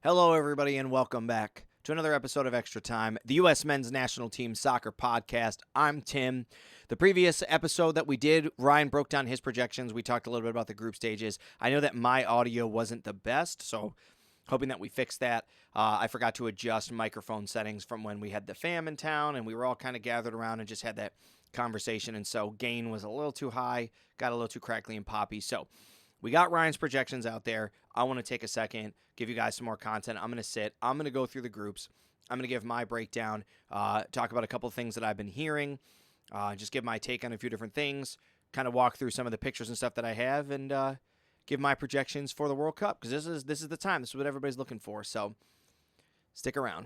Hello, everybody, and welcome back to another episode of Extra Time, the U.S. Men's National Team Soccer Podcast. I'm Tim. The previous episode that we did, Ryan broke down his projections. We talked a little bit about the group stages. I know that my audio wasn't the best, so hoping that we fixed that. I forgot to adjust microphone settings from when we had the fam in town, and we were all kind of gathered around and just had that conversation, and so gain was a little too high, got a little too crackly and poppy. So we got Ryan's projections out there. I want to take a second, give you guys some more content. I'm going to go through the groups. I'm going to give my breakdown, talk about a couple of things that I've been hearing, just give my take on a few different things, kind of walk through some of the pictures and stuff that I have, and give my projections for the World Cup, because this is the time. This is what everybody's looking for, so stick around.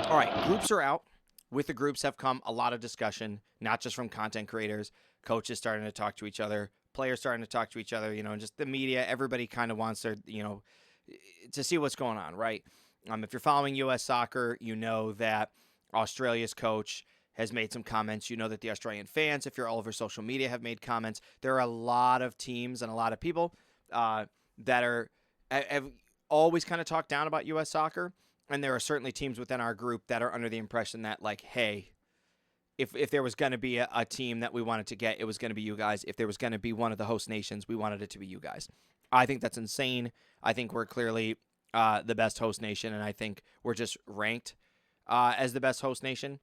All right, groups are out. With the groups have come a lot of discussion, not just from content creators, coaches starting to talk to each other, players starting to talk to each other, and just the media. Everybody kind of wants their, to see what's going on, right? If you're following U.S. soccer, you know that Australia's coach has made some comments. You know that the Australian fans, if you're all over social media, have made comments. There are a lot of teams and a lot of people that have always kind of talked down about U.S. soccer. And there are certainly teams within our group that are under the impression that, like, hey, if there was going to be a team that we wanted to get, it was going to be you guys. If there was going to be one of the host nations, we wanted it to be you guys. I think that's insane. I think we're clearly the best host nation, and I think we're just ranked as the best host nation.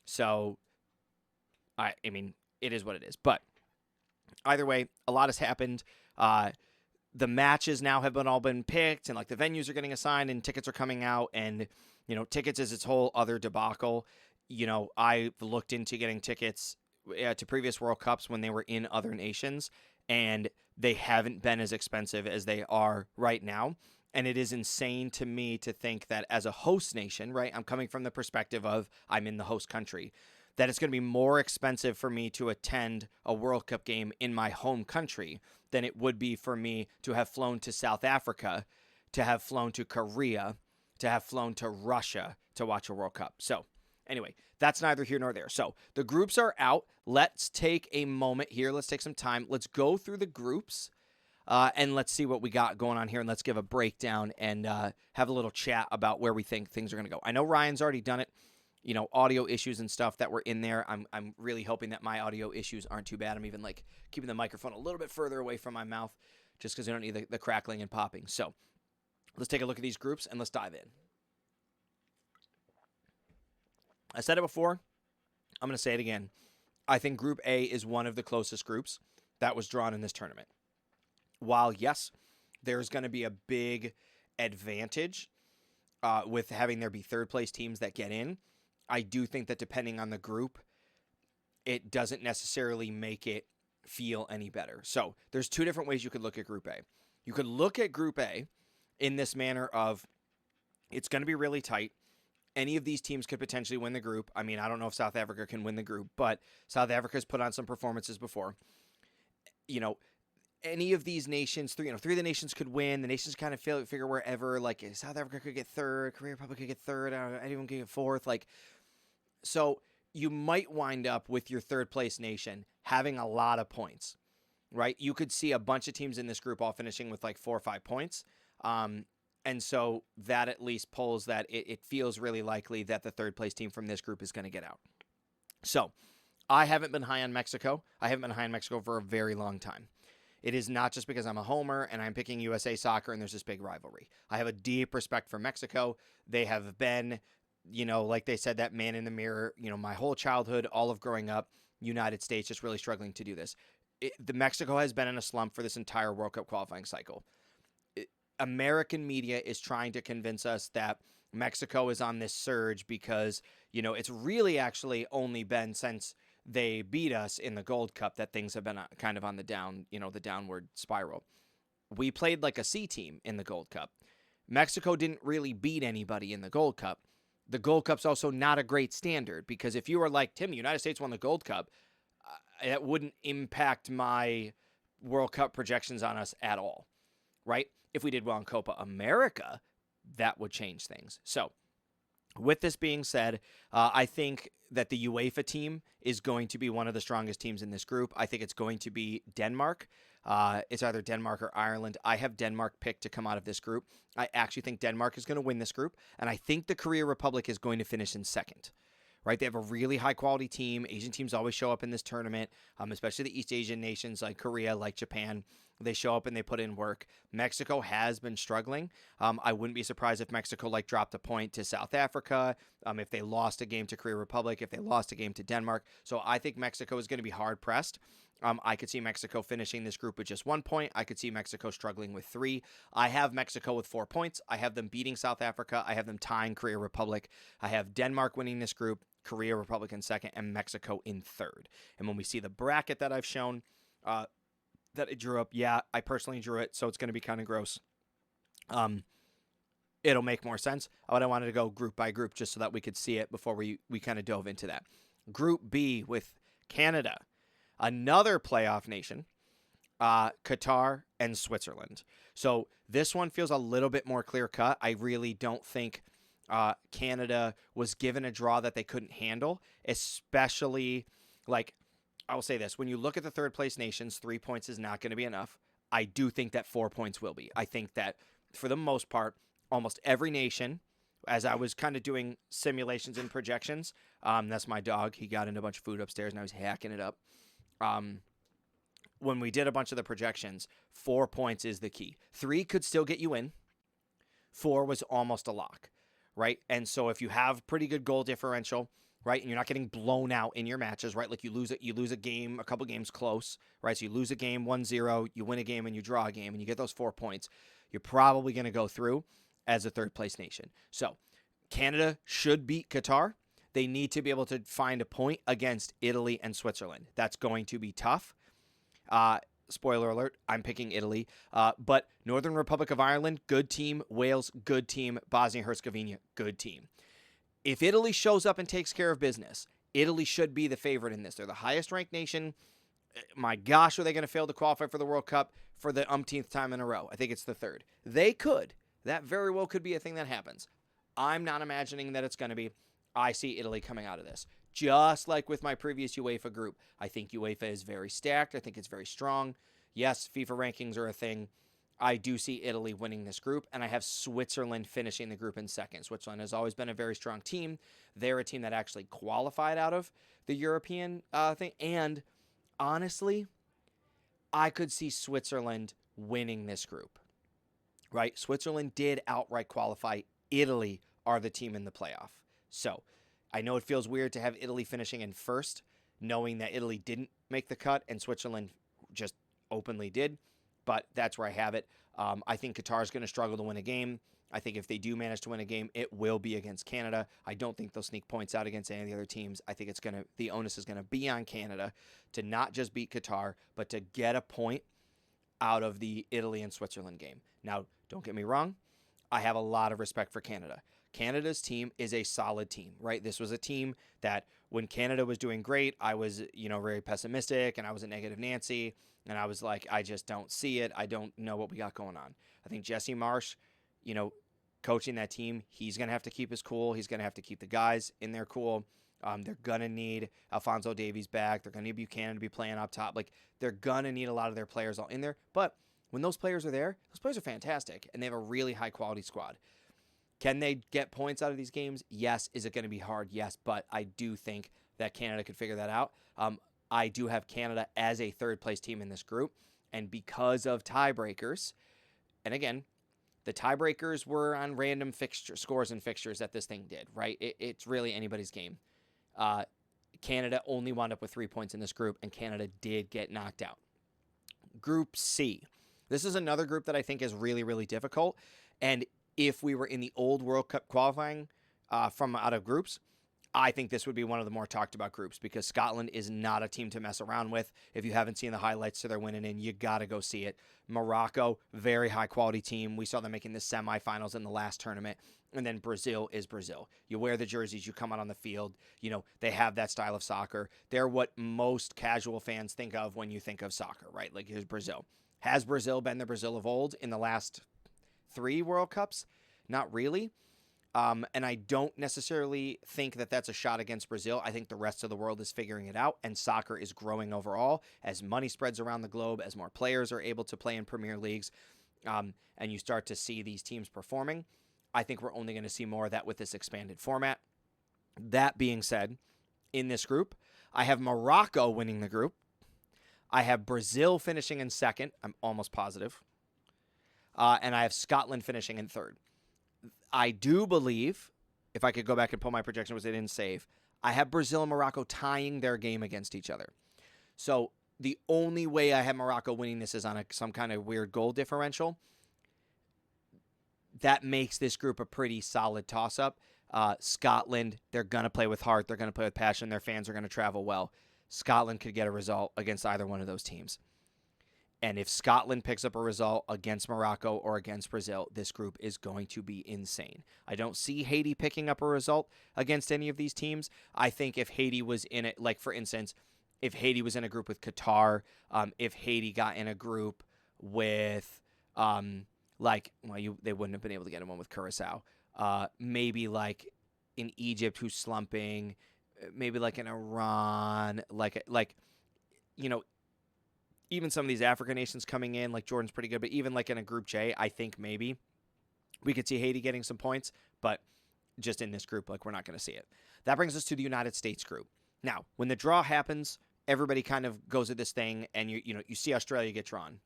So, I mean, it is what it is. But either way, a lot has happened. The matches now have all been picked, and like the venues are getting assigned, and tickets are coming out, and tickets is its whole other debacle. I've looked into getting tickets to previous World Cups when they were in other nations, and they haven't been as expensive as they are right now. And it is insane to me to think that as a host nation, right? I'm coming from the perspective of I'm in the host country, that it's going to be more expensive for me to attend a World Cup game in my home country than it would be for me to have flown to South Africa, to have flown to Korea, to have flown to Russia to watch a World Cup. So anyway, that's neither here nor there. So the groups are out. Let's take a moment here. Let's take some time. Let's go through the groups and let's see what we got going on here. And let's give a breakdown and have a little chat about where we think things are going to go. I know Ryan's already done it. Audio issues and stuff that were in there. I'm really hoping that my audio issues aren't too bad. I'm even like keeping the microphone a little bit further away from my mouth just because I don't need the crackling and popping. So let's take a look at these groups and let's dive in. I said it before. I'm going to say it again. I think Group A is one of the closest groups that was drawn in this tournament. While, yes, there's going to be a big advantage with having there be third-place teams that get in, I do think that depending on the group, it doesn't necessarily make it feel any better. So there's two different ways you could look at Group A. You could look at Group A in this manner of it's going to be really tight. Any of these teams could potentially win the group. I mean, I don't know if South Africa can win the group, but South Africa's put on some performances before. Any of these nations, three of the nations could win. The nations kind of figure wherever. Like South Africa could get third, Korea Republic could get third, anyone could get fourth. So you might wind up with your third place nation having a lot of points, right? You could see a bunch of teams in this group all finishing with like 4 or 5 points. And so that at least pulls that it feels really likely that the third place team from this group is going to get out. So I haven't been high on Mexico. I haven't been high on Mexico for a very long time. It is not just because I'm a homer and I'm picking USA soccer and there's this big rivalry. I have a deep respect for Mexico. They have been, like they said, that man in the mirror, my whole childhood, all of growing up, United States just really struggling to do this. The Mexico has been in a slump for this entire World Cup qualifying cycle. American media is trying to convince us that Mexico is on this surge because, it's really actually only been since they beat us in the Gold Cup that things have been kind of on the down, the downward spiral. We played like a C team in the Gold Cup. Mexico didn't really beat anybody in the Gold Cup. The Gold Cup's also not a great standard because if you were like, Tim, the United States won the Gold Cup, it wouldn't impact my World Cup projections on us at all, right? If we did well in Copa America, that would change things. So, with this being said, I think that the UEFA team is going to be one of the strongest teams in this group. I think it's going to be Denmark. It's either Denmark or Ireland. I have Denmark picked to come out of this group. I actually think Denmark is going to win this group, and I think the Korea Republic is going to finish in second. Right, they have a really high-quality team. Asian teams always show up in this tournament, especially the East Asian nations like Korea, like Japan. They show up and they put in work. Mexico has been struggling. I wouldn't be surprised if Mexico dropped a point to South Africa, if they lost a game to Korea Republic, if they lost a game to Denmark. So I think Mexico is going to be hard-pressed. I could see Mexico finishing this group with just 1 point. I could see Mexico struggling with 3. I have Mexico with 4 points. I have them beating South Africa. I have them tying Korea Republic. I have Denmark winning this group, Korea Republic in second, and Mexico in third. And when we see the bracket that I've shown, that I drew up, yeah, I personally drew it, so it's going to be kind of gross. It'll make more sense. But I wanted to go group by group just so that we could see it before we kind of dove into that. Group B with Canada, another playoff nation, Qatar, and Switzerland. So this one feels a little bit more clear-cut. I really don't think Canada was given a draw that they couldn't handle, especially, I will say this. When you look at the third-place nations, 3 points is not going to be enough. I do think that 4 points will be. I think that, for the most part, almost every nation, as I was kind of doing simulations and projections, that's my dog. He got into a bunch of food upstairs, and I was hacking it up. When we did a bunch of the projections, 4 points is the key. 3 could still get you in. 4 was almost a lock, right? And so if you have pretty good goal differential, right, and you're not getting blown out in your matches, right? Like you lose a game, a couple games close, right? So you lose a game 1-0, you win a game and you draw a game and you get those 4 points. You're probably going to go through as a third-place nation. So Canada should beat Qatar. They need to be able to find a point against Italy and Switzerland. That's going to be tough. Spoiler alert, I'm picking Italy. But Northern Republic of Ireland, good team. Wales, good team. Bosnia-Herzegovina, good team. If Italy shows up and takes care of business, Italy should be the favorite in this. They're the highest-ranked nation. My gosh, are they going to fail to qualify for the World Cup for the umpteenth time in a row? I think it's the third. They could. That very well could be a thing that happens. I'm not imagining that it's going to be. I see Italy coming out of this. Just like with my previous UEFA group, I think UEFA is very stacked. I think it's very strong. Yes, FIFA rankings are a thing. I do see Italy winning this group, and I have Switzerland finishing the group in second. Switzerland has always been a very strong team. They're a team that actually qualified out of the European thing. And honestly, I could see Switzerland winning this group. Right? Switzerland did outright qualify. Italy are the team in the playoff. So I know it feels weird to have Italy finishing in first, knowing that Italy didn't make the cut and Switzerland just openly did, but that's where I have it. I think Qatar is going to struggle to win a game. I think if they do manage to win a game, it will be against Canada. I don't think they'll sneak points out against any of the other teams. I think the onus is going to be on Canada to not just beat Qatar, but to get a point out of the Italy and Switzerland game. Now, don't get me wrong. I have a lot of respect for Canada. Canada's team is a solid team, right? This was a team that when Canada was doing great, I was, very pessimistic and I was a negative Nancy. And I was like, I just don't see it. I don't know what we got going on. I think Jesse Marsch, coaching that team, he's going to have to keep his cool. He's going to have to keep the guys in their cool. They're going to need Alphonso Davies back. They're going to need Buchanan to be playing up top. They're going to need a lot of their players all in there. But when those players are there, those players are fantastic. And they have a really high-quality squad. Can they get points out of these games? Yes. Is it going to be hard? Yes. But I do think that Canada could figure that out. I do have Canada as a third-place team in this group. And because of tiebreakers, and again, the tiebreakers were on random scores and fixtures that this thing did, right? It's really anybody's game. Canada only wound up with 3 points in this group, and Canada did get knocked out. Group C. This is another group that I think is really, really difficult. And if we were in the old World Cup qualifying from out of groups, I think this would be one of the more talked about groups because Scotland is not a team to mess around with. If you haven't seen the highlights to their winning in, you got to go see it. Morocco, very high quality team. We saw them making the semifinals in the last tournament. And then Brazil is Brazil. You wear the jerseys, you come out on the field. They have that style of soccer. They're what most casual fans think of when you think of soccer, right? Like, here's Brazil. Has Brazil been the Brazil of old in the last 3 World Cups? Not really. And I don't necessarily think that that's a shot against Brazil. I think the rest of the world is figuring it out, and soccer is growing overall as money spreads around the globe, as more players are able to play in Premier Leagues, and you start to see these teams performing. I think we're only going to see more of that with this expanded format. That being said, in this group, I have Morocco winning the group. I have Brazil finishing in second. I'm almost positive. And I have Scotland finishing in third. I do believe, if I could go back and pull my projection, which they didn't save, I have Brazil and Morocco tying their game against each other. So the only way I have Morocco winning this is on some kind of weird goal differential. That makes this group a pretty solid toss-up. Scotland, they're going to play with heart. They're going to play with passion. Their fans are going to travel well. Scotland could get a result against either one of those teams. And if Scotland picks up a result against Morocco or against Brazil, this group is going to be insane. I don't see Haiti picking up a result against any of these teams. I think if Haiti was in it, like for instance, if Haiti was in a group with Qatar, if Haiti got in a group with, they wouldn't have been able to get in one with Curacao. Maybe like in Egypt, who's slumping, maybe like in Iran, even some of these African nations coming in, like Jordan's pretty good, but even like in a Group J, I think maybe we could see Haiti getting some points, but just in this group, we're not going to see it. That brings us to the United States group. Now, when the draw happens, everybody kind of goes at this thing, and you see Australia get drawn.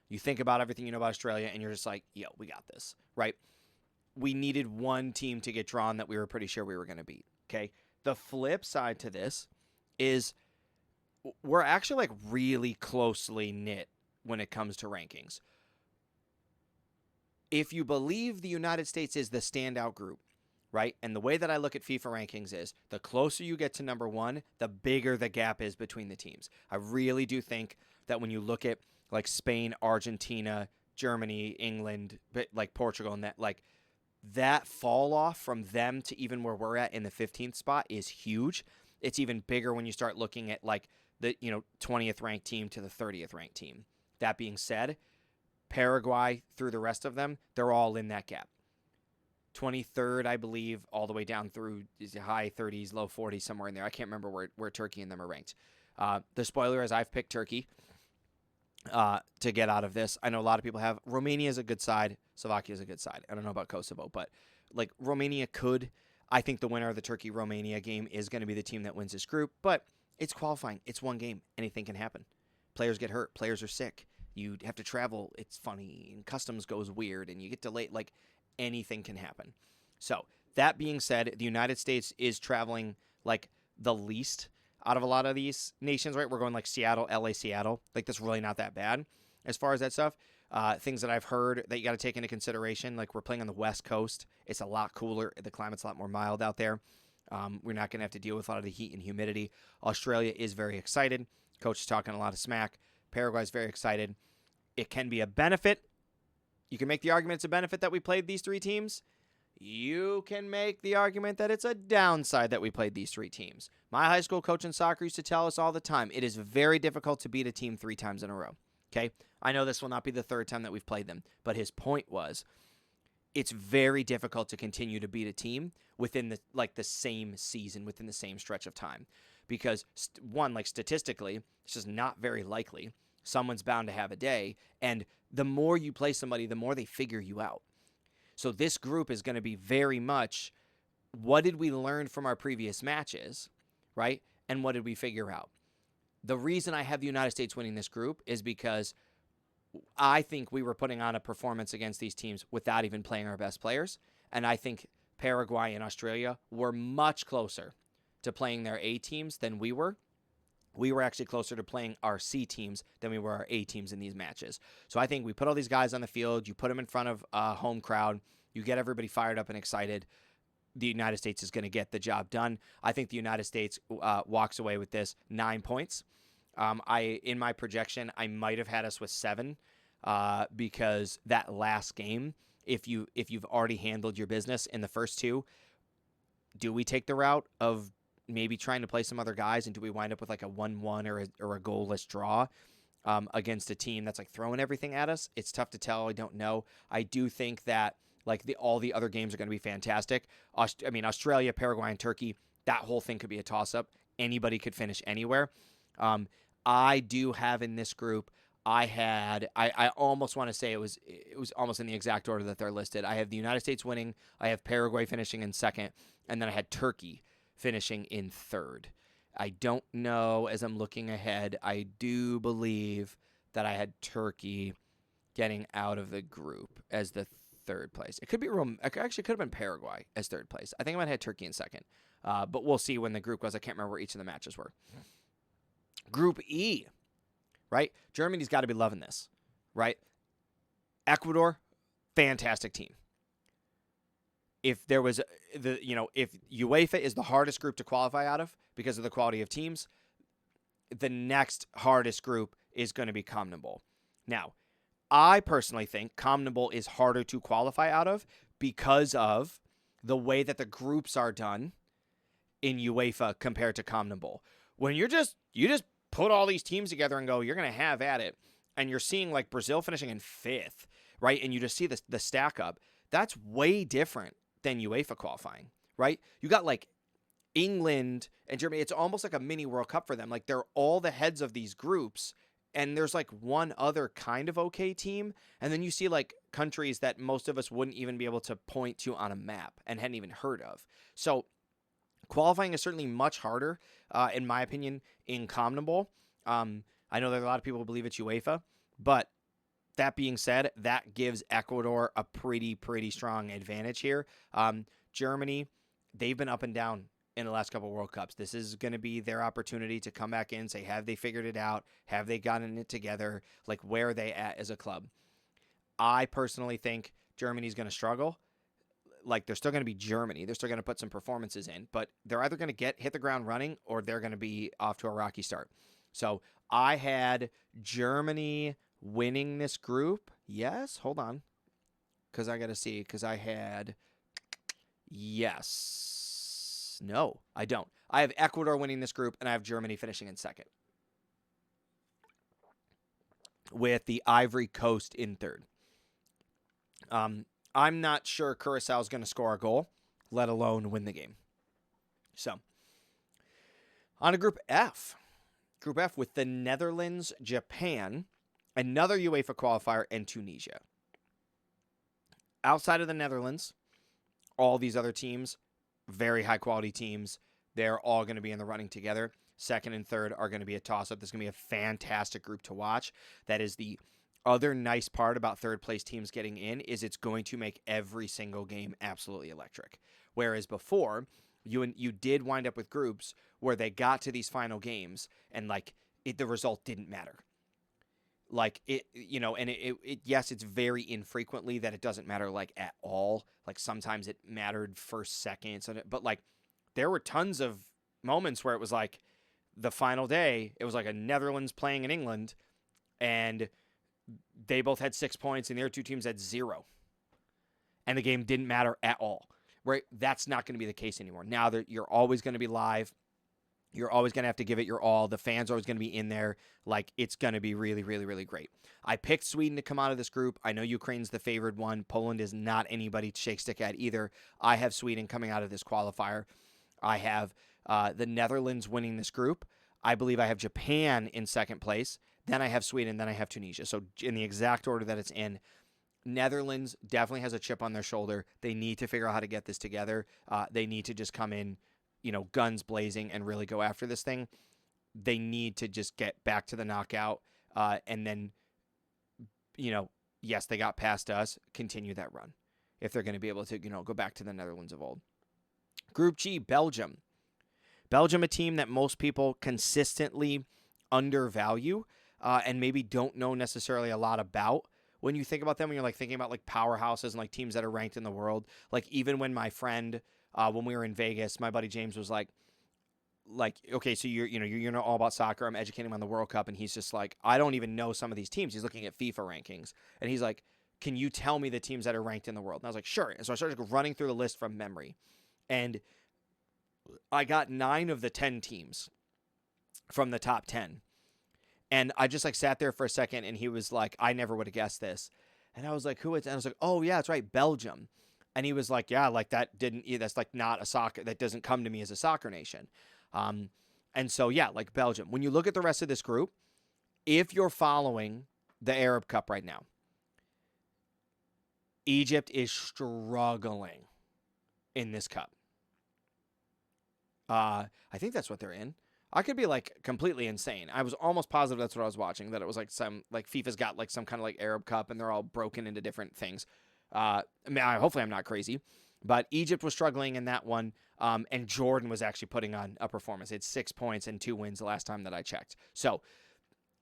You think about everything you know about Australia, and you're just like, yo, we got this, right? We needed one team to get drawn that we were pretty sure we were going to beat, okay? The flip side to this is we're actually really closely knit when it comes to rankings. If you believe the United States is the standout group, right? And the way that I look at FIFA rankings is the closer you get to number 1, the bigger the gap is between the teams. I really do think that when you look at Spain, Argentina, Germany, England, Portugal, and that fall off from them to even where we're at in the 15th spot is huge. It's even bigger when you start looking at the 20th ranked team to the 30th ranked team. That being said, Paraguay through the rest of them, they're all in that gap. 23rd, I believe, all the way down through high 30s, low 40s, somewhere in there. I can't remember where Turkey and them are ranked. The spoiler is I've picked Turkey to get out of this. I know a lot of people have. Romania is a good side. Slovakia is a good side. I don't know about Kosovo, but Romania could. I think the winner of the Turkey-Romania game is going to be the team that wins this group, but it's qualifying. It's one game. Anything can happen. Players get hurt. Players are sick. You have to travel. It's funny. And customs goes weird, and you get delayed. Anything can happen. So, that being said, the United States is traveling the least out of a lot of these nations, right? We're going Seattle, LA, Seattle. That's really not that bad as far as that stuff. Things that I've heard that you got to take into consideration, we're playing on the West Coast. It's a lot cooler. The climate's a lot more mild out there. We're not going to have to deal with a lot of the heat and humidity. Australia is very excited. Coach is talking a lot of smack. Paraguay is very excited. It can be a benefit. You can make the argument it's a benefit that we played these 3 teams. You can make the argument that it's a downside that we played these 3 teams. My high school coach in soccer used to tell us all the time, it is very difficult to beat a team 3 times in a row. Okay? I know this will not be the 3rd time that we've played them, but his point was, it's very difficult to continue to beat a team within the same season, within the same stretch of time. Because, one, statistically, it's just not very likely. Someone's bound to have a day, and the more you play somebody, the more they figure you out. So this group is going to be very much, what did we learn from our previous matches, right? And what did we figure out? The reason I have the United States winning this group is because I think we were putting on a performance against these teams without even playing our best players. And I think Paraguay and Australia were much closer to playing their A teams than we were. We were actually closer to playing our C teams than we were our A teams in these matches. So I think we put all these guys on the field. You put them in front of a home crowd. You get everybody fired up and excited. The United States is going to get the job done. I think the United States walks away with this 9 points. In my projection, I might have had us with 7 because that last game if you've already handled your business in the first two, do we take the route of maybe trying to play some other guys, and do we wind up with like a 1-1 or a goalless draw against a team that's like throwing everything at us? It's tough to tell. I don't know. I do think that like all the other games are going to be fantastic. Australia, Paraguay, and Turkey. That whole thing could be a toss-up. Anybody could finish anywhere. I do have in this group. I almost want to say it was almost in the exact order that they're listed. I have the United States winning. I have Paraguay finishing in second, and then I had Turkey finishing in third. I don't know, as I'm looking ahead, I do believe that I had Turkey getting out of the group as the third place. It could be actually it could have been Paraguay as third place. I think I might have had Turkey in second. But we'll see when the group goes. I can't remember where each of the matches were. Group E, right? Germany's got to be loving this, right? Ecuador, fantastic team. If there was if UEFA is the hardest group to qualify out of because of the quality of teams, the next hardest group is going to be CONMEBOL. Now, I personally think CONMEBOL is harder to qualify out of because of the way that the groups are done in UEFA compared to CONMEBOL. When you just put all these teams together and go, you're going to have at it, and you're seeing like Brazil finishing in fifth, right? And you just see the stack up. That's way different than UEFA qualifying, right? You got like England and Germany. It's almost like a mini World Cup for them. Like they're all the heads of these groups, and there's like one other kind of okay team. And then you see like countries that most of us wouldn't even be able to point to on a map and hadn't even heard of. So qualifying is certainly much harder, in my opinion, in CONMEBOL. I know that a lot of people believe it's UEFA, but that being said, that gives Ecuador a pretty strong advantage here. Germany, they've been up and down in the last couple of World Cups. This is going to be their opportunity to come back in and say, have they figured it out? Have they gotten it together? Like, where are they at as a club? I personally think Germany's going to struggle. Like, they're still going to be Germany. They're still going to put some performances in, but they're either going to hit the ground running or they're going to be off to a rocky start. So I had Germany winning this group. Yes, hold on. Because I got to see. Because I had... Yes. No, I don't. I have Ecuador winning this group, and I have Germany finishing in second, with the Ivory Coast in third. I'm not sure Curacao is going to score a goal, let alone win the game. So, on to Group F. Group F with the Netherlands, Japan, another UEFA qualifier, and Tunisia. Outside of the Netherlands, all these other teams, very high-quality teams, they're all going to be in the running together. Second and third are going to be a toss-up. This is going to be a fantastic group to watch. That is the other nice part about third-place teams getting in, is it's going to make every single game absolutely electric. Whereas before, you did wind up with groups where they got to these final games and the result didn't matter. Like yes, it's very infrequently that it doesn't matter at all. Like sometimes it mattered first, seconds, but there were tons of moments where it was like the final day, it was like a Netherlands playing in England, and they both had 6 points and the other two teams had 0. And the game didn't matter at all. Right? That's not going to be the case anymore. Now you're always going to be live. You're always going to have to give it your all. The fans are always going to be in there. It's going to be really, really, really great. I picked Sweden to come out of this group. I know Ukraine's the favored one. Poland is not anybody to shake stick at either. I have Sweden coming out of this qualifier. I have the Netherlands winning this group. I believe I have Japan in second place. Then I have Sweden. Then I have Tunisia. So in the exact order that it's in, Netherlands definitely has a chip on their shoulder. They need to figure out how to get this together. They need to just come in, guns blazing and really go after this thing. They need to just get back to the knockout. And then, yes, they got past us. Continue that run if they're going to be able to, go back to the Netherlands of old. Group G, Belgium. Belgium, a team that most people consistently undervalue and maybe don't know necessarily a lot about. When you think about them, when you're thinking about powerhouses and teams that are ranked in the world, even when my friend, when we were in Vegas, my buddy James was like, okay, so you're not all about soccer. I'm educating him on the World Cup, and he's just I don't even know some of these teams. He's looking at FIFA rankings, and he's like, can you tell me the teams that are ranked in the world? And I was like, sure. And so I started running through the list from memory. And I got 9 of the 10 teams from the top 10. And I just like sat there for a second, and he was like, I never would have guessed this. And I was like, who is it? And I was like, oh, yeah, that's right, Belgium. And he was like, yeah, like that's like not a soccer, that doesn't come to me as a soccer nation. And so, yeah, like Belgium. When you look at the rest of this group, if you're following the Arab Cup right now, Egypt is struggling in this cup. I think that's what they're in. I could be like completely insane. I was almost positive that's what I was watching, that it was like some, like FIFA's got like some kind of like Arab Cup and they're all broken into different things. I mean, hopefully I'm not crazy, but Egypt was struggling in that one. And Jordan was actually putting on a performance. It's 6 points and 2 wins the last time that I checked. So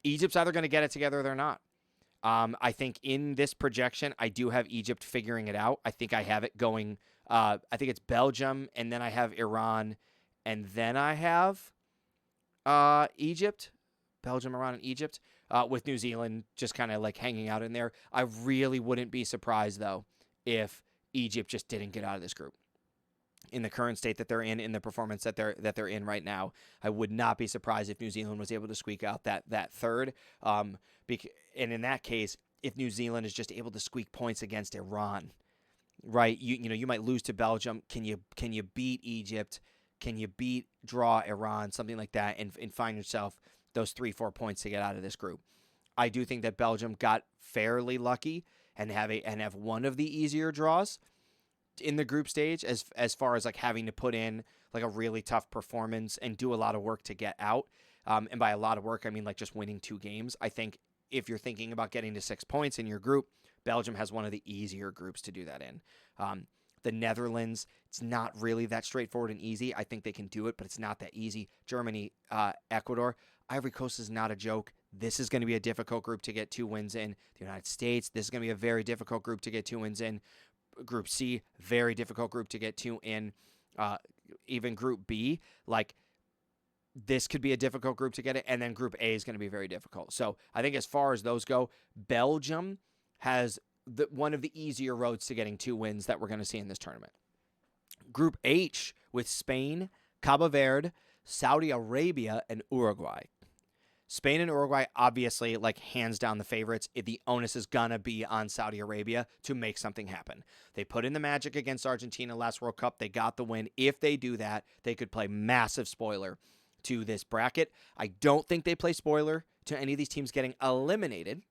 Egypt's either going to get it together or they're not. I think in this projection, I do have Egypt figuring it out. I think I have it going. I think it's Belgium, and then I have Iran, and then I have Egypt, Belgium, Iran, and Egypt, with New Zealand just kind of like hanging out in there. I really wouldn't be surprised, though, if Egypt just didn't get out of this group. In the current state that they're in the performance that they're in right now, I would not be surprised if New Zealand was able to squeak out that third. And in that case, if New Zealand is just able to squeak points against Iran, right? You might lose to Belgium. Can you beat Egypt? Can you draw Iran, something like that, and find yourself those 3-4 points to get out of this group? I do think that Belgium got fairly lucky and have one of the easier draws in the group stage as far as like having to put in like a really tough performance and do a lot of work to get out. And by a lot of work, I mean like just winning 2 games. I think if you're thinking about getting to 6 points in your group, Belgium has one of the easier groups to do that in. The Netherlands, it's not really that straightforward and easy. I think they can do it, but it's not that easy. Germany, Ecuador, Ivory Coast is not a joke. This is going to be a difficult group to get 2 wins in. The United States, this is going to be a very difficult group to get 2 wins in. Group C, very difficult group to get 2 in. Even Group B, like this could be a difficult group to get it. And then Group A is going to be very difficult. So I think as far as those go, Belgium has one of the easier roads to getting 2 wins that we're going to see in this tournament. Group H with Spain, Cabo Verde, Saudi Arabia, and Uruguay. Spain and Uruguay, obviously, like hands down the favorites. The onus is going to be on Saudi Arabia to make something happen. They put in the magic against Argentina last World Cup. They got the win. If they do that, they could play massive spoiler to this bracket. I don't think they play spoiler to any of these teams getting eliminated.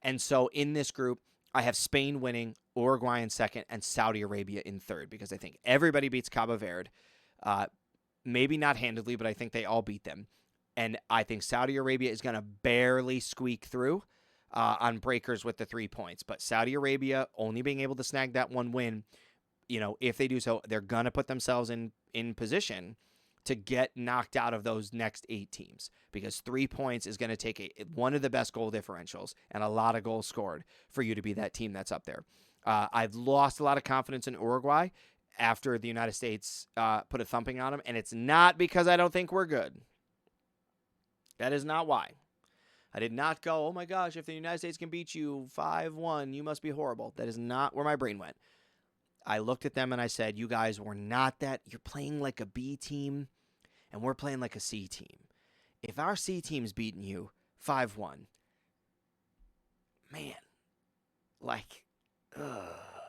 And so in this group, I have Spain winning, Uruguay in second, and Saudi Arabia in third, because I think everybody beats Cabo Verde. Maybe not handedly, but I think they all beat them. And I think Saudi Arabia is going to barely squeak through on breakers with the 3 points. But Saudi Arabia only being able to snag that 1 win, if they do so, they're going to put themselves in position to get knocked out of those next 8 teams, because 3 points is going to take one of the best goal differentials and a lot of goals scored for you to be that team that's up there. I've lost a lot of confidence in Uruguay after the United States put a thumping on them, and it's not because I don't think we're good. That is not why. I did not go, oh my gosh, if the United States can beat you 5-1, you must be horrible. That is not where my brain went. I looked at them and I said, you guys were not that. You're playing like a B team, and we're playing like a C team. If our C team's beating you 5-1, man, like,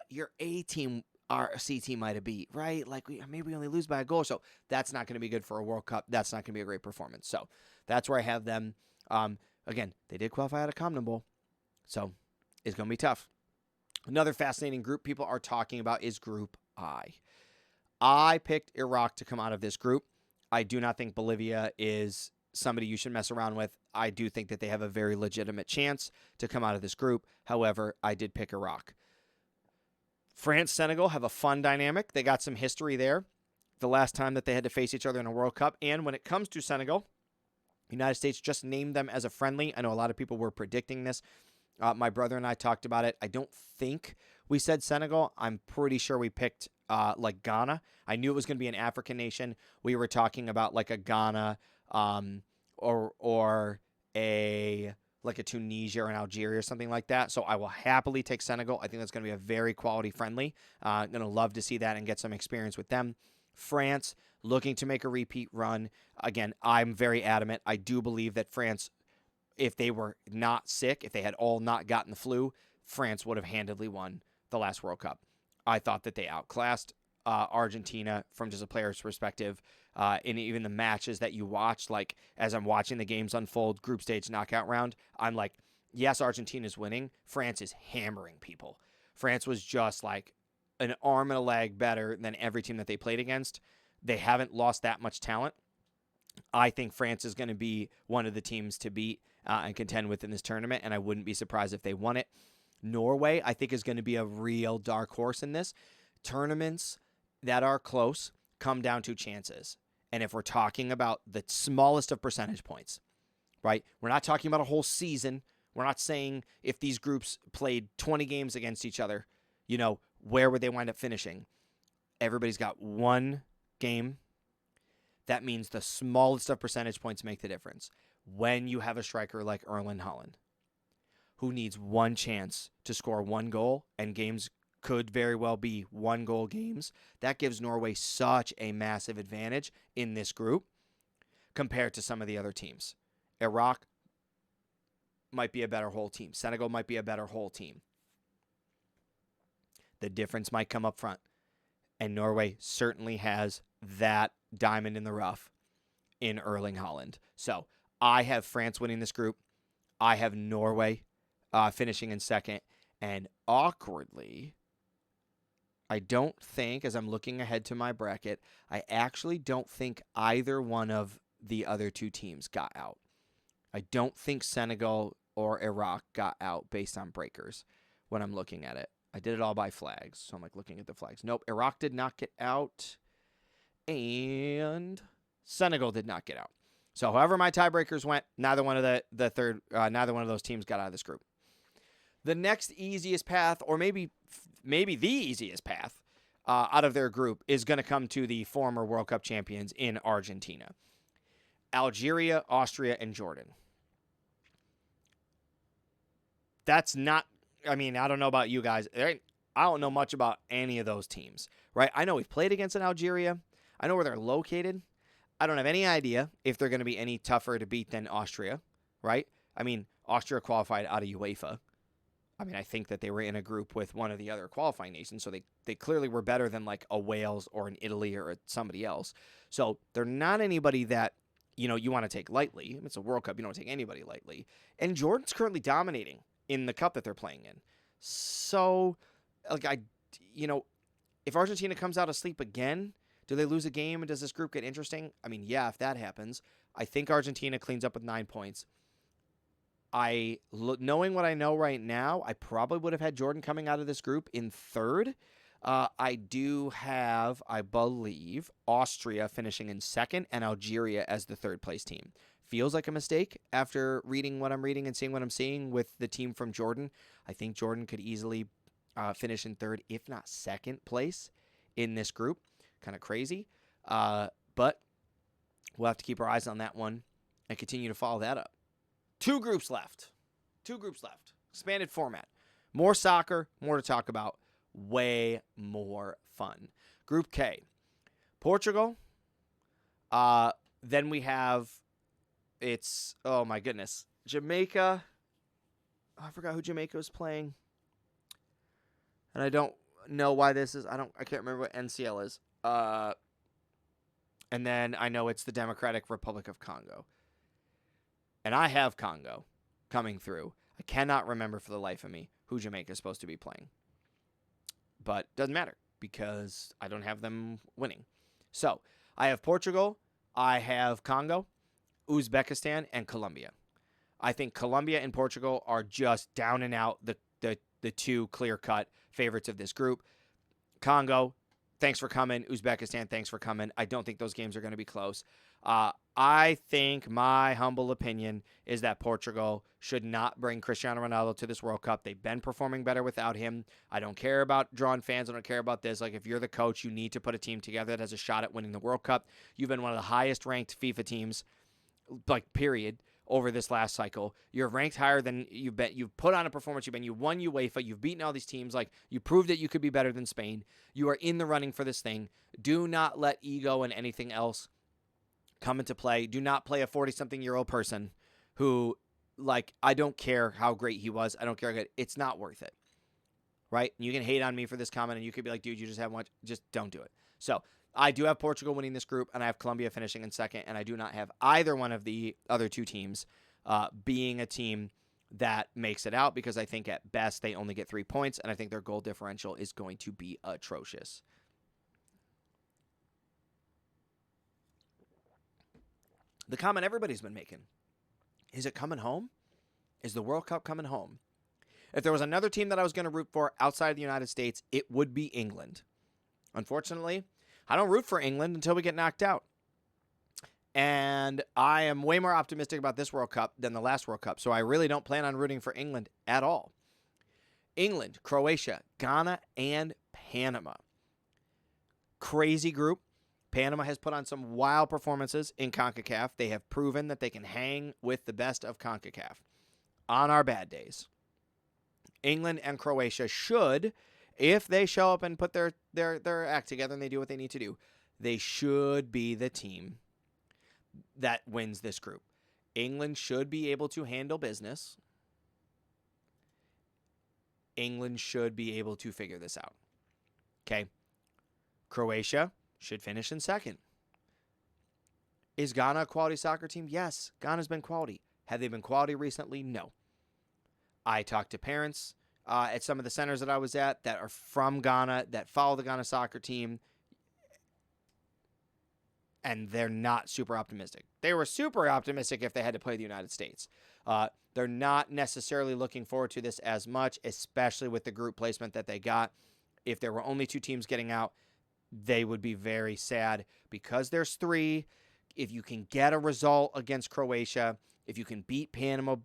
your A team, our C team might have beat, right? Like, maybe we only lose by a goal. So that's not going to be good for a World Cup. That's not going to be a great performance. So that's where I have them. Again, they did qualify out of CONMEBOL, so it's going to be tough. Another fascinating group people are talking about is Group I. I picked Iraq to come out of this group. I do not think Bolivia is somebody you should mess around with. I do think that they have a very legitimate chance to come out of this group. However, I did pick Iraq. France, Senegal have a fun dynamic. They got some history there the last time that they had to face each other in a World Cup. And when it comes to Senegal, the United States just named them as a friendly. I know a lot of people were predicting this. My brother and I talked about it. I don't think we said Senegal. I'm pretty sure we picked like Ghana. I knew it was going to be an African nation. We were talking about like a Ghana or a like a Tunisia or an Algeria or something like that. So I will happily take Senegal. I think that's going to be a very quality friendly. Going to love to see that and get some experience with them. France, looking to make a repeat run. Again, I'm very adamant. I do believe that France, if they were not sick, if they had all not gotten the flu, France would have handedly won the last World Cup. I thought that they outclassed Argentina from just a player's perspective. In even the matches that you watch, like as I'm watching the games unfold, group stage knockout round, I'm like, yes, Argentina's winning. France is hammering people. France was just like an arm and a leg better than every team that they played against. They haven't lost that much talent. I think France is going to be one of the teams to beat and contend with in this tournament, and I wouldn't be surprised if they won it. Norway, I think, is going to be a real dark horse in this. Tournaments that are close come down to chances. And if we're talking about the smallest of percentage points, right? We're not talking about a whole season. We're not saying if these groups played 20 games against each other, where would they wind up finishing? Everybody's got one game. That means the smallest of percentage points make the difference. When you have a striker like Erling Haaland, who needs one chance to score one goal, and games could very well be one-goal games, that gives Norway such a massive advantage in this group compared to some of the other teams. Iraq might be a better whole team. Senegal might be a better whole team. The difference might come up front. And Norway certainly has that diamond in the rough in Erling Haaland. So I have France winning this group. I have Norway finishing in second. And awkwardly, I don't think, as I'm looking ahead to my bracket, I actually don't think either one of the other two teams got out. I don't think Senegal or Iraq got out based on breakers when I'm looking at it. I did it all by flags, so I'm like looking at the flags. Nope, Iraq did not get out, and Senegal did not get out. So however my tiebreakers went, neither one of neither one of those teams got out of this group. The next easiest path, or maybe the easiest path out of their group, is going to come to the former World Cup champions in Argentina. Algeria, Austria, and Jordan. That's not, I don't know about you guys. I don't know much about any of those teams, right? I know we've played against an Algeria. I know where they're located. I don't have any idea if they're going to be any tougher to beat than Austria, right? Austria qualified out of UEFA. I think that they were in a group with one of the other qualifying nations, so they clearly were better than like a Wales or an Italy or somebody else. So they're not anybody that, you want to take lightly. It's a World Cup. You don't take anybody lightly. And Jordan's currently dominating in the cup that they're playing in. So, if Argentina comes out asleep again, do they lose a game and does this group get interesting? Yeah, if that happens. I think Argentina cleans up with 9 points. Knowing what I know right now, I probably would have had Jordan coming out of this group in third. I do have, I believe, Austria finishing in second and Algeria as the third place team. Feels like a mistake after reading what I'm reading and seeing what I'm seeing with the team from Jordan. I think Jordan could easily finish in third, if not second place in this group. Kind of crazy. But we'll have to keep our eyes on that one and continue to follow that up. Two groups left. Expanded format. More soccer, more to talk about. Way more fun. Group K. Portugal. Then we have, oh my goodness, Jamaica. I forgot who Jamaica was playing. And I don't know why this is. I can't remember what NCL is. And then I know it's the Democratic Republic of Congo. And I have Congo coming through. I cannot remember for the life of me who Jamaica is supposed to be playing. But doesn't matter because I don't have them winning. So I have Portugal, I have Congo, Uzbekistan, and Colombia. I think Colombia and Portugal are just down and out the two clear-cut favorites of this group. Congo, thanks for coming. Uzbekistan, thanks for coming. I don't think those games are going to be close. I think my humble opinion is that Portugal should not bring Cristiano Ronaldo to this World Cup. They've been performing better without him. I don't care about drawing fans. I don't care about this. Like, if you're the coach, you need to put a team together that has a shot at winning the World Cup. You've been one of the highest ranked FIFA teams, period, over this last cycle. You're ranked higher than you've been. You've put on a performance. You won UEFA. You've beaten all these teams. Like, you proved that you could be better than Spain. You are in the running for this thing. Do not let ego and anything else come into play. Do not play a 40-something-year-old person who, like, I don't care how great he was. I don't care how good. It's not worth it, right? You can hate on me for this comment, and you could be like, dude, you just have one. Just don't do it. So I do have Portugal winning this group, and I have Colombia finishing in second, and I do not have either one of the other two teams being a team that makes it out, because I think at best they only get 3 points, and I think their goal differential is going to be atrocious. The comment everybody's been making, is it coming home? Is the World Cup coming home? If there was another team that I was going to root for outside of the United States, it would be England. Unfortunately, I don't root for England until we get knocked out. And I am way more optimistic about this World Cup than the last World Cup, so I really don't plan on rooting for England at all. England, Croatia, Ghana, and Panama. Crazy group. Panama has put on some wild performances in CONCACAF. They have proven that they can hang with the best of CONCACAF on our bad days. England and Croatia should, if they show up and put their act together and they do what they need to do, they should be the team that wins this group. England should be able to handle business. England should be able to figure this out. Okay? Croatia should finish in second. Is Ghana a quality soccer team? Yes. Ghana's been quality. Have they been quality recently? No. I talked to parents at some of the centers that I was at that are from Ghana, that follow the Ghana soccer team, and they're not super optimistic. They were super optimistic if they had to play the United States. They're not necessarily looking forward to this as much, especially with the group placement that they got. If there were only 2 teams getting out, they would be very sad. Because there's 3, if you can get a result against Croatia, if you can beat Panama,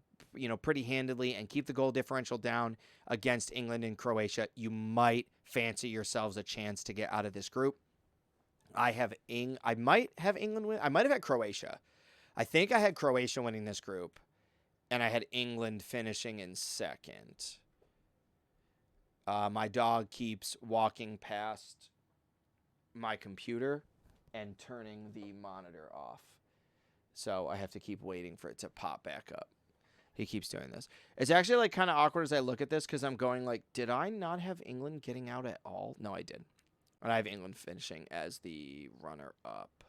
pretty handedly and keep the goal differential down against England and Croatia, you might fancy yourselves a chance to get out of this group. I might have England win. I might have had Croatia. I think I had Croatia winning this group, and I had England finishing in second. My dog keeps walking past my computer and turning the monitor off, so I have to keep waiting for it to pop back up. He keeps doing this. It's actually like kind of awkward as I look at this, because I'm going like, did I not have England getting out at all? No, I did. And I have England finishing as the runner-up.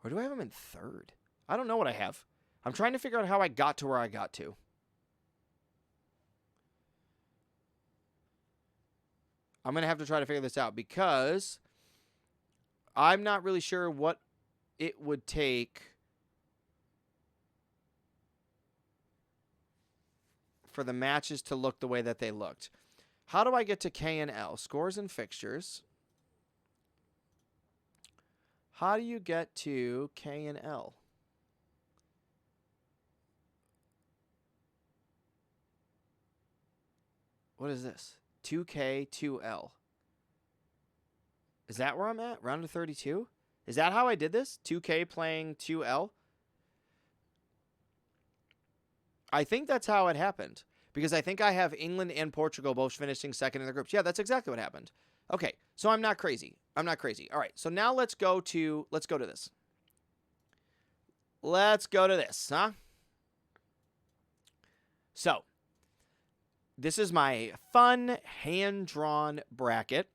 Or do I have them in third? I don't know what I have. I'm trying to figure out how I got to where I got to. I'm going to have to try to figure this out, because I'm not really sure what it would take for the matches to look the way that they looked. How do I get to K and L? Scores and fixtures. How do you get to K and L? What is this? 2K, 2L. Is that where I'm at? Round of 32? Is that how I did this? 2K playing 2L? I think that's how it happened, because I think I have England and Portugal both finishing second in the groups. Yeah, that's exactly what happened. Okay, so I'm not crazy. All right, so now let's go to this. Let's go to this, huh? So, this is my fun hand-drawn bracket.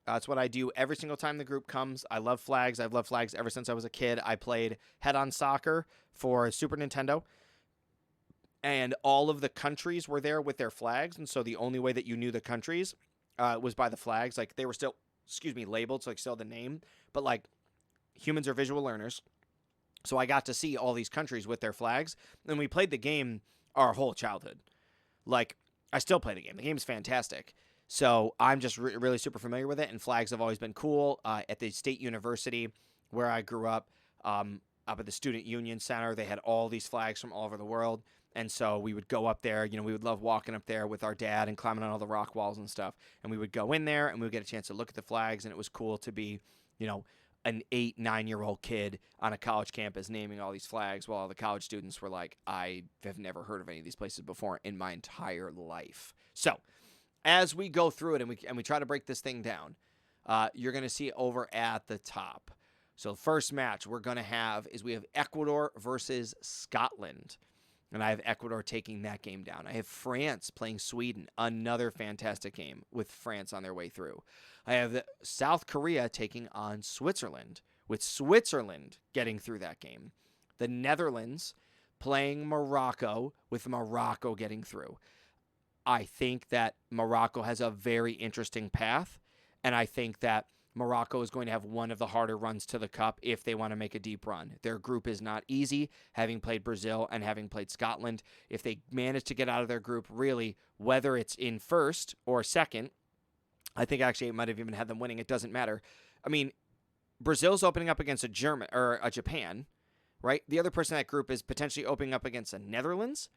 That's what I do every single time the group comes. I love flags. I've loved flags ever since I was a kid. I played head-on soccer for Super Nintendo, and all of the countries were there with their flags, and so the only way that you knew the countries was by the flags. Like, they were still, labeled, so like still the name, but like, humans are visual learners, so I got to see all these countries with their flags, and we played the game our whole childhood. Like, I still play the game. The game is fantastic. So I'm just really super familiar with it, and flags have always been cool. At the State University where I grew up at the Student Union Center, they had all these flags from all over the world, and so we would go up there. We would love walking up there with our dad and climbing on all the rock walls and stuff, and we would go in there, and we would get a chance to look at the flags, and it was cool to be, an 8-9-year-old kid on a college campus naming all these flags while all the college students were like, I have never heard of any of these places before in my entire life. So as we go through it and we try to break this thing down, you're going to see over at the top. So the first match we're going to have is we have Ecuador versus Scotland. And I have Ecuador taking that game down. I have France playing Sweden, another fantastic game with France on their way through. I have South Korea taking on Switzerland, with Switzerland getting through that game. The Netherlands playing Morocco, with Morocco getting through. I think that Morocco has a very interesting path, and I think that Morocco is going to have one of the harder runs to the cup if they want to make a deep run. Their group is not easy, having played Brazil and having played Scotland. If they manage to get out of their group, really, whether it's in first or second, I think actually it might have even had them winning. It doesn't matter. I mean, Brazil's opening up against a Japan, right? The other person in that group is potentially opening up against the Netherlands.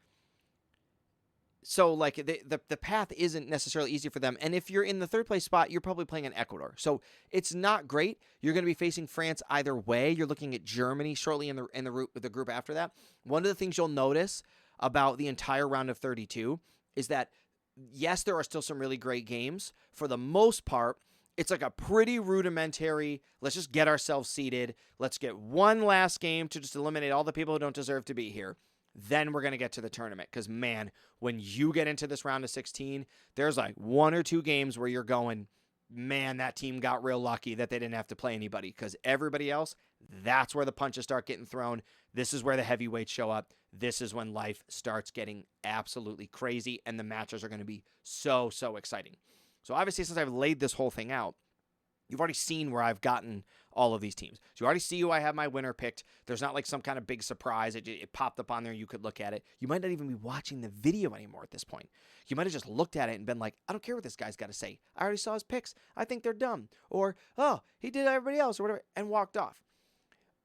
So, like, the path isn't necessarily easy for them. And if you're in the third place spot, you're probably playing in Ecuador. So, it's not great. You're going to be facing France either way. You're looking at Germany shortly in the group after that. One of the things you'll notice about the entire round of 32 is that, yes, there are still some really great games. For the most part, it's like a pretty rudimentary, let's just get ourselves seated. Let's get one last game to just eliminate all the people who don't deserve to be here. Then we're going to get to the tournament. Because, man, when you get into this round of 16, there's like one or two games where you're going, man, that team got real lucky that they didn't have to play anybody. Because everybody else, that's where the punches start getting thrown. This is where the heavyweights show up. This is when life starts getting absolutely crazy. And the matches are going to be so, so exciting. So, obviously, since I've laid this whole thing out, you've already seen where I've gotten all of these teams. So you already see who I have my winner picked. There's not like some kind of big surprise. It popped up on there. You could look at it. You might not even be watching the video anymore at this point. You might have just looked at it and been like, I don't care what this guy's got to say. I already saw his picks. I think they're dumb. Or, oh, he did everybody else or whatever, and walked off.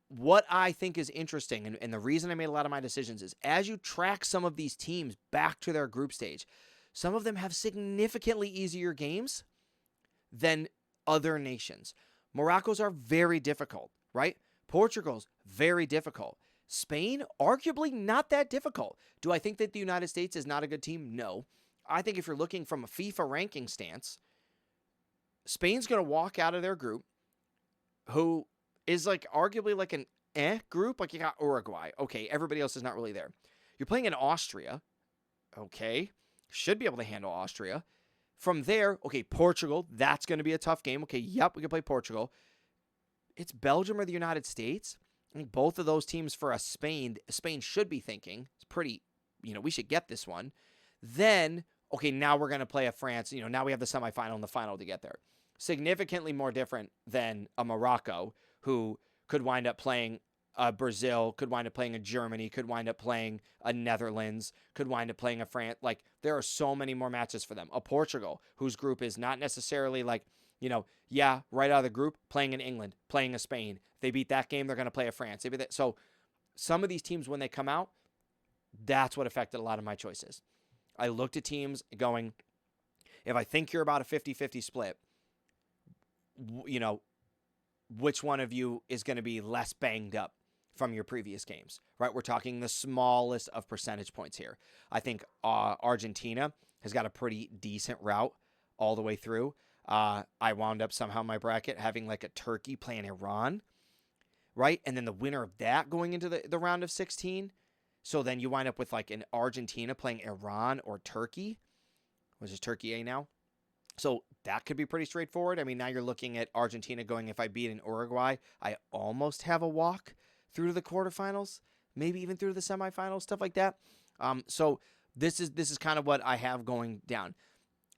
What I think is interesting, and the reason I made a lot of my decisions is as you track some of these teams back to their group stage, some of them have significantly easier games than other nations. Morocco's are very difficult, right? Portugal's very difficult. Spain, arguably not that difficult. Do I think that the United States is not a good team? No. I think if you're looking from a FIFA ranking stance, Spain's going to walk out of their group, who is like arguably like an group. Like you got Uruguay. Okay, everybody else is not really there. You're playing in Austria. Okay, should be able to handle Austria. From there, okay, Portugal, that's going to be a tough game. Okay, yep, we can play Portugal. It's Belgium or the United States. I think both of those teams for a Spain should be thinking, it's pretty, we should get this one. Then, okay, now we're going to play a France. Now we have the semifinal and the final to get there. Significantly more different than a Morocco, who could wind up playing Brazil, could wind up playing a Germany, could wind up playing a Netherlands, could wind up playing a France. Like, there are so many more matches for them. A Portugal, whose group is not necessarily like, right out of the group, playing in England, playing a Spain. If they beat that game, they're going to play a France. So some of these teams, when they come out, that's what affected a lot of my choices. I looked at teams going, if I think you're about a 50-50 split, which one of you is going to be less banged up from your previous games, right? We're talking the smallest of percentage points here. I think Argentina has got a pretty decent route all the way through. I wound up somehow in my bracket having like a Turkey playing Iran, right? And then the winner of that going into the round of 16. So then you wind up with like an Argentina playing Iran or Turkey, which is Turkey A now. So that could be pretty straightforward. I mean, now you're looking at Argentina going, if I beat an Uruguay, I almost have a walk through to the quarterfinals, maybe even through to the semifinals, stuff like that. So this is kind of what I have going down.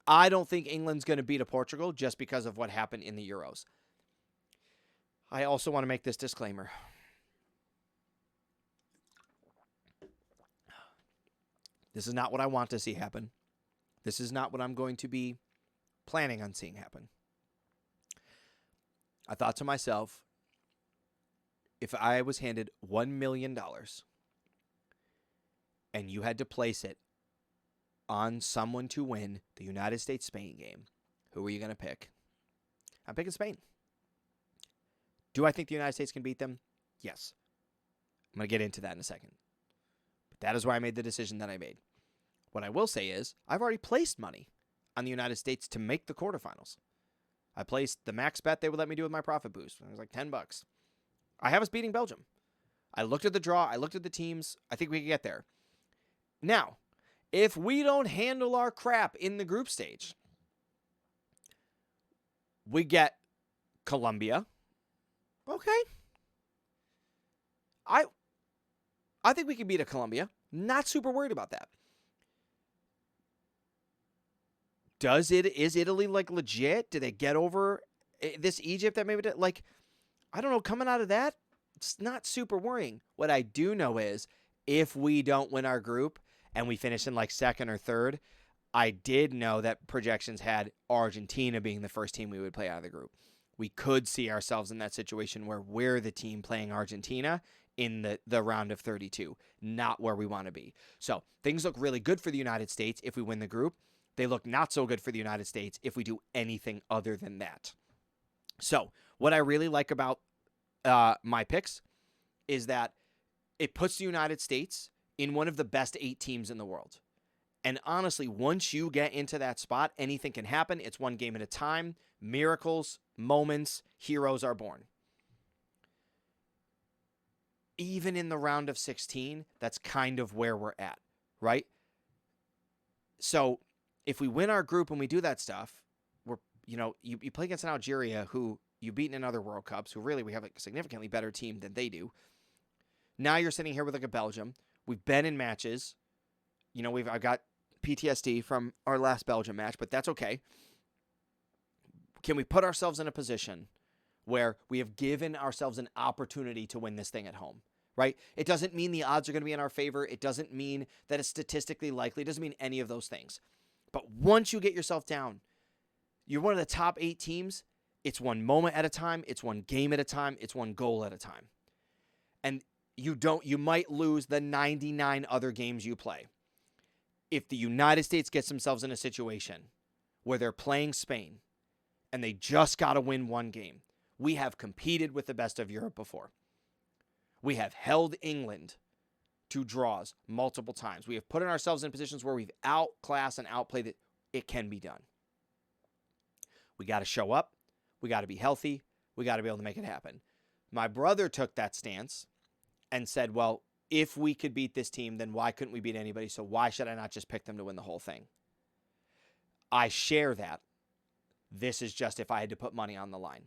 I don't think England's going to beat a Portugal just because of what happened in the Euros. I also want to make this disclaimer. This is not what I want to see happen. This is not what I'm going to be planning on seeing happen. I thought to myself, if I was handed $1 million and you had to place it on someone to win the United States-Spain game, who are you going to pick? I'm picking Spain. Do I think the United States can beat them? Yes. I'm going to get into that in a second. But that is why I made the decision that I made. What I will say is I've already placed money on the United States to make the quarterfinals. I placed the max bet they would let me do with my profit boost. It was like $10. I have us beating Belgium. I looked at the draw. I looked at the teams. I think we can get there. Now, if we don't handle our crap in the group stage, we get Colombia. Okay. I think we can beat a Colombia. Not super worried about that. Is Italy like legit? Did they get over this Egypt that maybe like, I don't know, coming out of that, it's not super worrying. What I do know is if we don't win our group and we finish in like second or third, I did know that projections had Argentina being the first team we would play out of the group. We could see ourselves in that situation where we're the team playing Argentina in the round of 32, not where we want to be. So things look really good for the United States if we win the group. They look not so good for the United States if we do anything other than that. So what I really like about my picks is that it puts the United States in one of the best 8 teams in the world. And honestly, once you get into that spot, anything can happen. It's one game at a time. Miracles, moments, heroes are born. Even in the round of 16, that's kind of where we're at, right? So if we win our group and we do that stuff, you play against an Algeria who you've beaten in other World Cups, who really we have a significantly better team than they do. Now you're sitting here with like a Belgium. We've been in matches. I've got PTSD from our last Belgium match, but that's okay. Can we put ourselves in a position where we have given ourselves an opportunity to win this thing at home, right? It doesn't mean the odds are going to be in our favor. It doesn't mean that it's statistically likely. It doesn't mean any of those things. But once you get yourself down, you're one of the top 8 teams. It's one moment at a time. It's one game at a time. It's one goal at a time. And you might lose the 99 other games you play. If the United States gets themselves in a situation where they're playing Spain and they just got to win one game, we have competed with the best of Europe before. We have held England to draws multiple times. We have put ourselves in positions where we've outclassed and outplayed it. It can be done. We got to show up. We got to be healthy. We got to be able to make it happen. My brother took that stance and said, well, if we could beat this team, then why couldn't we beat anybody? So why should I not just pick them to win the whole thing? I share that. This is just if I had to put money on the line.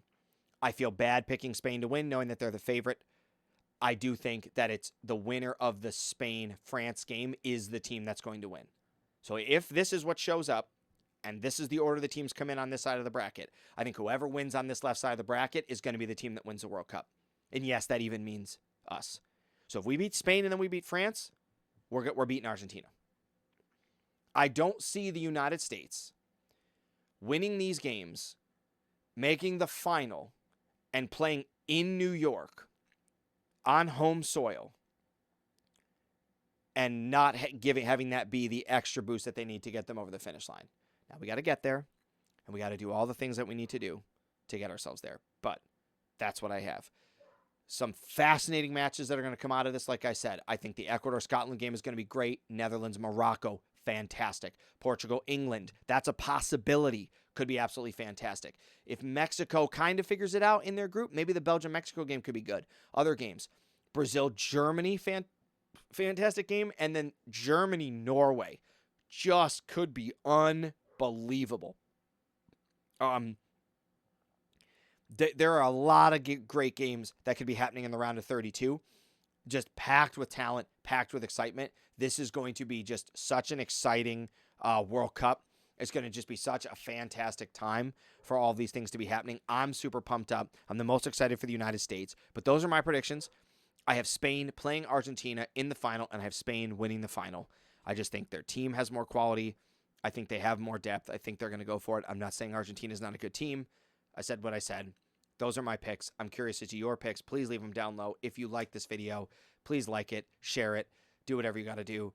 I feel bad picking Spain to win, knowing that they're the favorite. I do think that it's the winner of the Spain-France game is the team that's going to win. So if this is what shows up, and this is the order the teams come in on this side of the bracket, I think whoever wins on this left side of the bracket is going to be the team that wins the World Cup. And yes, that even means us. So if we beat Spain and then we beat France, we're beating Argentina. I don't see the United States winning these games, making the final, and playing in New York on home soil and not having that be the extra boost that they need to get them over the finish line. Now we got to get there, and we got to do all the things that we need to do to get ourselves there. But that's what I have. Some fascinating matches that are going to come out of this. Like I said, I think the Ecuador-Scotland game is going to be great. Netherlands-Morocco, fantastic. Portugal-England, that's a possibility. Could be absolutely fantastic. If Mexico kind of figures it out in their group, maybe the Belgium-Mexico game could be good. Other games, Brazil-Germany, fantastic game. And then Germany-Norway just could be unbelievable. There are a lot of great games that could be happening in the round of 32, just packed with talent, packed with excitement. This is going to be just such an exciting World Cup. It's going to just be such a fantastic time for all of these things to be happening. I'm super pumped up. I'm the most excited for the United States. But those are my predictions. I have Spain playing Argentina in the final, and I have Spain winning the final. I just think their team has more quality. I think they have more depth. I think they're going to go for it. I'm not saying Argentina is not a good team. I said what I said. Those are my picks. I'm curious as to your picks. Please leave them down low. If you like this video, please like it, share it, do whatever you got to do.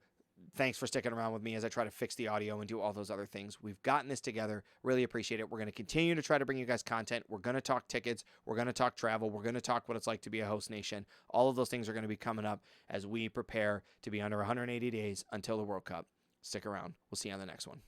thanks for sticking around with me as I try to fix the audio and do all those other things. We've gotten this together. Really appreciate it. We're going to continue to try to bring you guys content. We're going to talk tickets. We're going to talk travel. We're going to talk what it's like to be a host nation. All of those things are going to be coming up as we prepare to be under 180 days until the World Cup. Stick around. We'll see you on the next one.